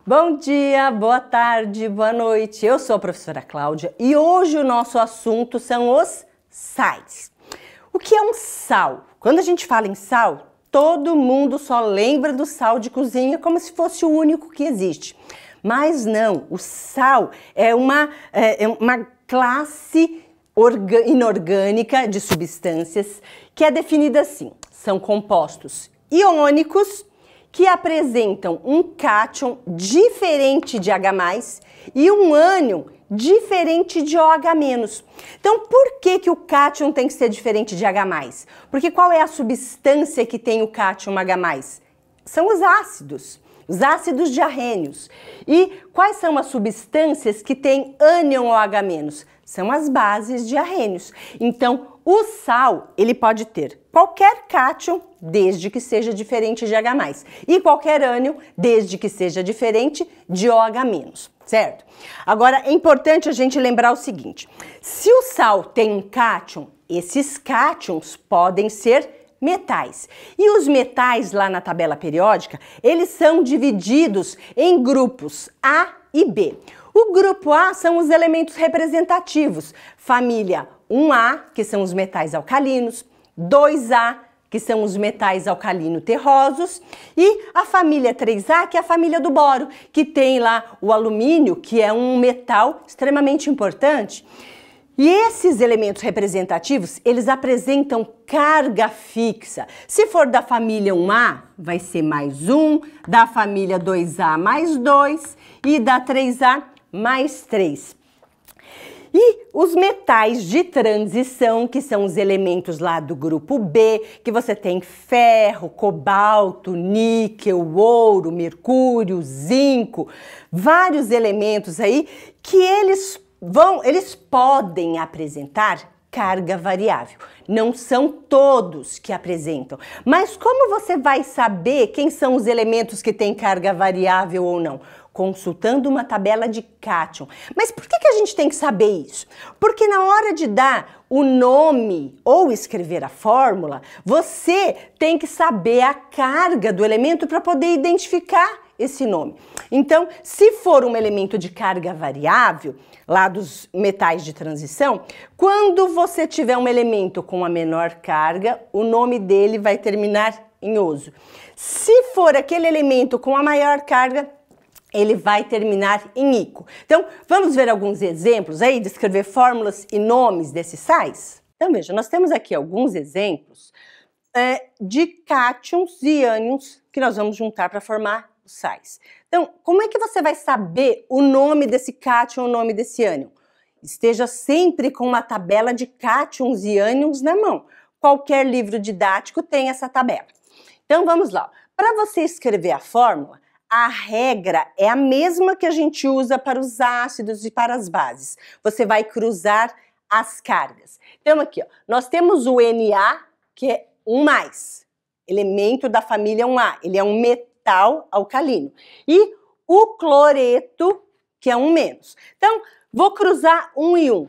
Bom dia, boa tarde, boa noite. Eu sou a professora Cláudia e hoje o nosso assunto são os sais. O que é um sal? Quando a gente fala em sal, todo mundo só lembra do sal de cozinha como se fosse o único que existe. Mas não, o sal é uma classe inorgânica de substâncias que é definida assim. São compostos iônicos que apresentam um cátion diferente de H+, e um ânion diferente de OH-. Então, por que o cátion tem que ser diferente de H+? Porque qual é a substância que tem o cátion H+? São os ácidos diarrênios. E quais são as substâncias que têm ânion OH-? São as bases diarrênios. Então, o sal, ele pode ter qualquer cátion, desde que seja diferente de H+, e qualquer ânion, desde que seja diferente de OH-, certo? Agora, é importante a gente lembrar o seguinte, se o sal tem um cátion, esses cátions podem ser metais. E os metais lá na tabela periódica, eles são divididos em grupos A e B. O grupo A são os elementos representativos, família 1A, que são os metais alcalinos, 2A, que são os metais alcalino-terrosos, e a família 3A, que é a família do boro, que tem lá o alumínio, que é um metal extremamente importante. E esses elementos representativos, eles apresentam carga fixa. Se for da família 1A, vai ser mais 1, da família 2A mais 2 e da 3A mais 3. E os metais de transição, que são os elementos lá do grupo B, que você tem ferro, cobalto, níquel, ouro, mercúrio, zinco, vários elementos aí que eles podem apresentar carga variável. Não são todos que apresentam. Mas como você vai saber quem são os elementos que têm carga variável ou não? Consultando uma tabela de cátion. Mas por que a gente tem que saber isso? Porque na hora de dar o nome ou escrever a fórmula, você tem que saber a carga do elemento para poder identificar esse nome. Então, se for um elemento de carga variável, lá dos metais de transição, quando você tiver um elemento com a menor carga, o nome dele vai terminar em oso. Se for aquele elemento com a maior carga, ele vai terminar em ico. Então, vamos ver alguns exemplos aí de escrever fórmulas e nomes desses sais? Então, veja, nós temos aqui alguns exemplos de cátions e ânions que nós vamos juntar para formar os sais. Então, como é que você vai saber o nome desse cátion ou o nome desse ânion? Esteja sempre com uma tabela de cátions e ânions na mão. Qualquer livro didático tem essa tabela. Então, vamos lá. Para você escrever a fórmula, a regra é a mesma que a gente usa para os ácidos e para as bases. Você vai cruzar as cargas. Então, aqui, ó, nós temos o Na, que é 1+, elemento da família 1A. Ele é um metal alcalino. E o cloreto, que é 1-. Então, vou cruzar 1 e 1.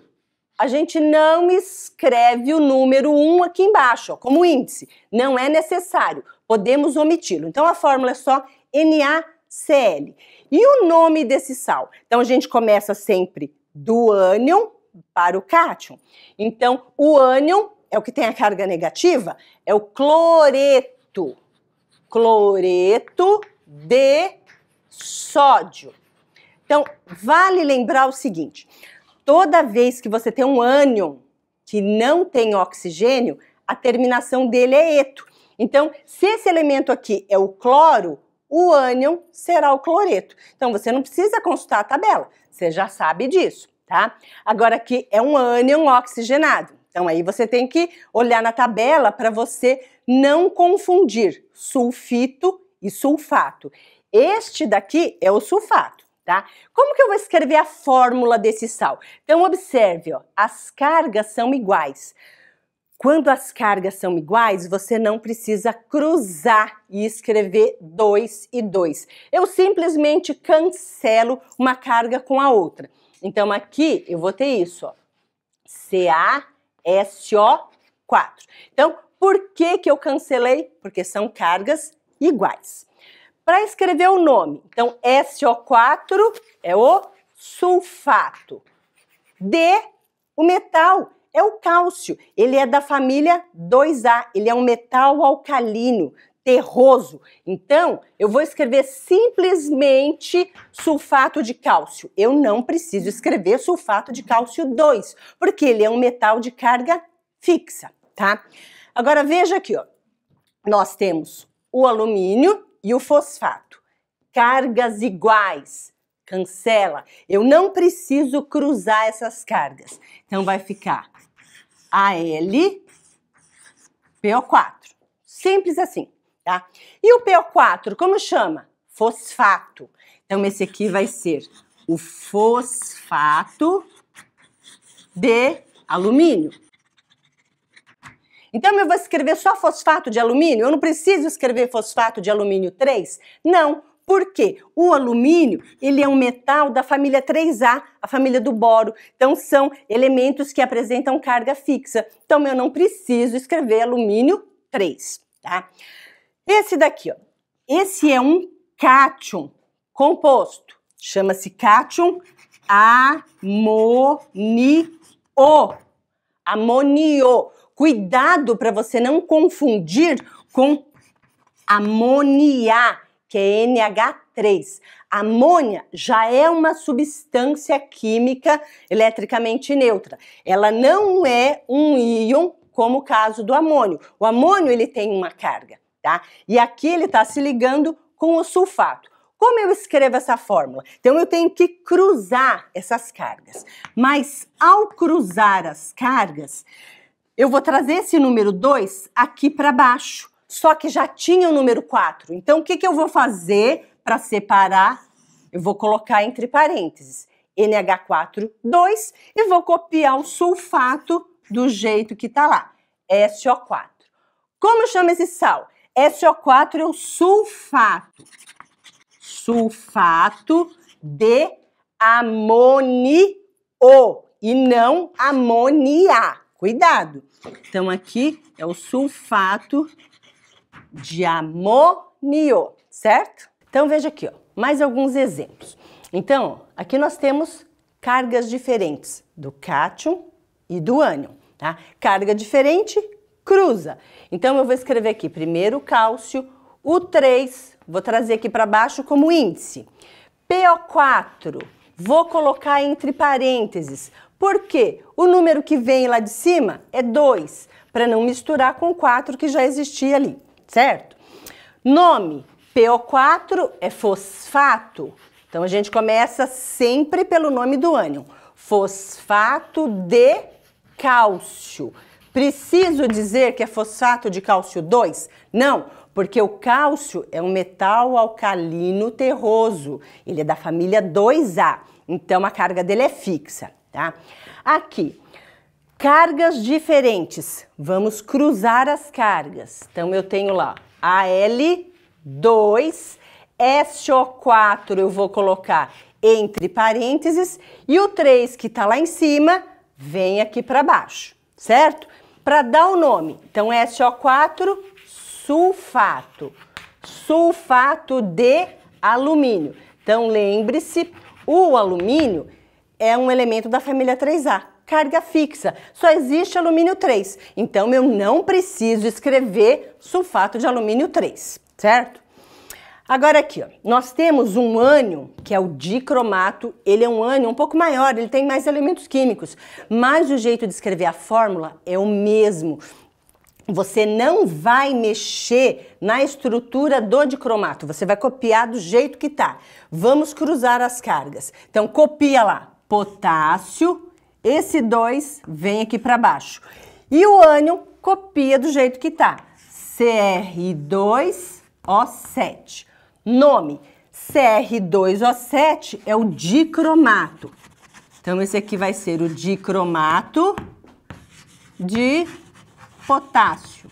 A gente não escreve o número 1 aqui embaixo, ó, como índice. Não é necessário. Podemos omiti-lo. Então, a fórmula é só NaCl. E o nome desse sal? Então, a gente começa sempre do ânion para o cátion. Então, o ânion é o que tem a carga negativa, é o cloreto. Cloreto de sódio. Então, vale lembrar o seguinte, toda vez que você tem um ânion que não tem oxigênio, a terminação dele é eto. Então, se esse elemento aqui é o cloro, o ânion será o cloreto. Então, você não precisa consultar a tabela, você já sabe disso, tá? Agora aqui é um ânion oxigenado. Então, aí você tem que olhar na tabela para você não confundir sulfito e sulfato. Este daqui é o sulfato, tá? Como que eu vou escrever a fórmula desse sal? Então, observe, ó, as cargas são iguais. Quando as cargas são iguais, você não precisa cruzar e escrever 2 e 2. Eu simplesmente cancelo uma carga com a outra. Então, aqui eu vou ter isso, ó, CaSO4. Então, por que eu cancelei? Porque são cargas iguais. Para escrever o nome, então SO4 é o sulfato. D, o metal, é o cálcio. Ele é da família 2A, ele é um metal alcalino, terroso. Então, eu vou escrever simplesmente sulfato de cálcio. Eu não preciso escrever sulfato de cálcio 2, porque ele é um metal de carga fixa, tá? Agora veja aqui, ó. Nós temos o alumínio e o fosfato. Cargas iguais. Cancela. Eu não preciso cruzar essas cargas. Então, vai ficar AlPO4. Simples assim, tá? E o PO4, como chama? Fosfato. Então, esse aqui vai ser o fosfato de alumínio. Então, eu vou escrever só fosfato de alumínio? Eu não preciso escrever fosfato de alumínio 3? Não. Por quê? O alumínio, ele é um metal da família 3A, a família do boro. Então, são elementos que apresentam carga fixa. Então, eu não preciso escrever alumínio 3, tá? Esse daqui, ó. Esse é um cátion composto. Chama-se cátion amonio. Amonio. Cuidado para você não confundir com amônia, que é NH3. Amônia já é uma substância química eletricamente neutra. Ela não é um íon, como o caso do amônio. O amônio, ele tem uma carga, tá? E aqui ele está se ligando com o sulfato. Como eu escrevo essa fórmula? Então, eu tenho que cruzar essas cargas. Mas, ao cruzar as cargas, eu vou trazer esse número 2 aqui para baixo. Só que já tinha o número 4. Então, o que eu vou fazer para separar? Eu vou colocar entre parênteses NH4, 2 e vou copiar o sulfato do jeito que está lá, SO4. Como chama esse sal? SO4 é o sulfato. Sulfato de amônio e não amônia. Cuidado. Então, aqui é o sulfato de amônio, certo? Então, veja aqui, ó, mais alguns exemplos. Então, aqui nós temos cargas diferentes do cátion e do ânion, tá? Carga diferente, cruza. Então, eu vou escrever aqui primeiro o cálcio, o 3, vou trazer aqui para baixo como índice. PO4, vou colocar entre parênteses. Por quê? O número que vem lá de cima é 2, para não misturar com o 4 que já existia ali, certo? Nome, PO4 é fosfato. Então, a gente começa sempre pelo nome do ânion. Fosfato de cálcio. Preciso dizer que é fosfato de cálcio 2? Não, porque o cálcio é um metal alcalino terroso. Ele é da família 2A, então a carga dele é fixa, tá? Aqui, cargas diferentes. Vamos cruzar as cargas. Então, eu tenho lá Al2, SO4 eu vou colocar entre parênteses e o 3 que está lá em cima vem aqui para baixo, certo? Para dar o nome, então SO4, sulfato, sulfato de alumínio. Então lembre-se, o alumínio é um elemento da família 3A, carga fixa, só existe alumínio 3, então eu não preciso escrever sulfato de alumínio 3, certo? Agora aqui, ó, nós temos um ânion, que é o dicromato, ele é um ânion um pouco maior, ele tem mais elementos químicos, mas o jeito de escrever a fórmula é o mesmo. Você não vai mexer na estrutura do dicromato, você vai copiar do jeito que tá. Vamos cruzar as cargas. Então, copia lá, potássio, esse 2 vem aqui para baixo. E o ânion copia do jeito que tá, Cr2O7. Nome, Cr2O7 é o dicromato. Então, esse aqui vai ser o dicromato de potássio.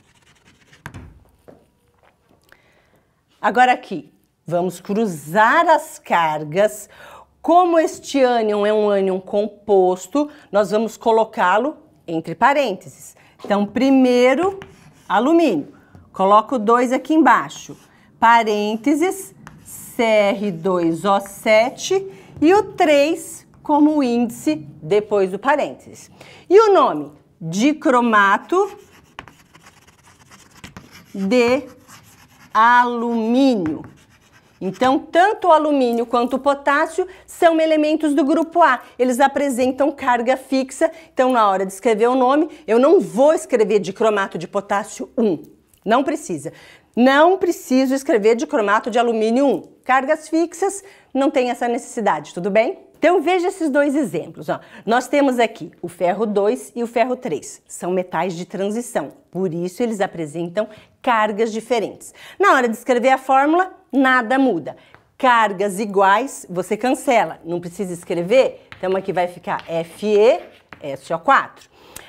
Agora aqui, vamos cruzar as cargas. Como este ânion é um ânion composto, nós vamos colocá-lo entre parênteses. Então, primeiro, alumínio. Coloco 2 aqui embaixo. Parênteses, Cr2O7 e o 3 como índice depois do parênteses. E o nome? Dicromato de alumínio. Então, tanto o alumínio quanto o potássio são elementos do grupo A. Eles apresentam carga fixa, então na hora de escrever o nome, eu não vou escrever dicromato de potássio 1. Não precisa. Não preciso escrever dicromato de alumínio 1. Cargas fixas, não tem essa necessidade, tudo bem? Então veja esses dois exemplos. Ó. Nós temos aqui o ferro 2 e o ferro 3. São metais de transição, por isso eles apresentam cargas diferentes. Na hora de escrever a fórmula, nada muda. Cargas iguais, você cancela, não precisa escrever, então aqui vai ficar FeSO4.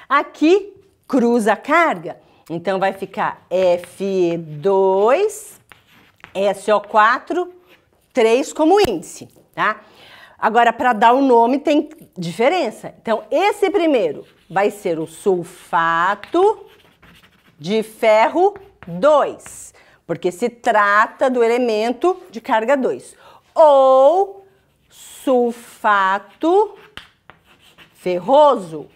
Aqui cruza a carga, então vai ficar Fe2SO4, 3 como índice, tá? Agora, para dar o nome tem diferença. Então, esse primeiro vai ser o sulfato de ferro 2, porque se trata do elemento de carga 2. Ou sulfato ferroso.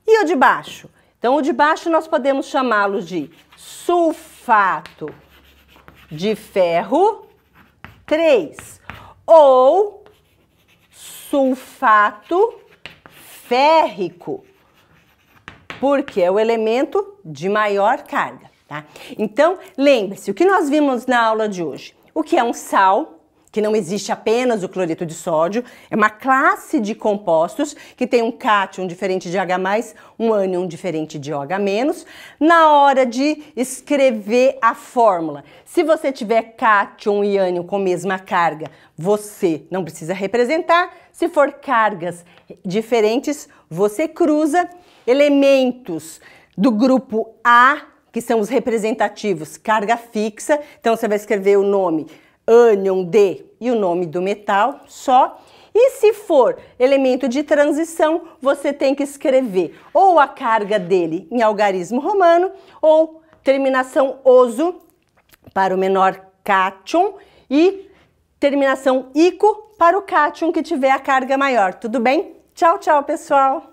E o de baixo? Então, o de baixo nós podemos chamá-lo de sulfato de ferro 3 ou sulfato férrico, porque é o elemento de maior carga, tá? Então, lembre-se, o que nós vimos na aula de hoje? O que é um sal, que não existe apenas o cloreto de sódio, é uma classe de compostos que tem um cátion diferente de H+, um ânion diferente de OH-. Na hora de escrever a fórmula, se você tiver cátion e ânion com mesma carga, você não precisa representar. Se for cargas diferentes, você cruza. Elementos do grupo A, que são os representativos, carga fixa, então você vai escrever o nome ânion de e o nome do metal só. E se for elemento de transição, você tem que escrever ou a carga dele em algarismo romano ou terminação oso para o menor cátion e terminação ico para o cátion que tiver a carga maior. Tudo bem? Tchau, tchau, pessoal!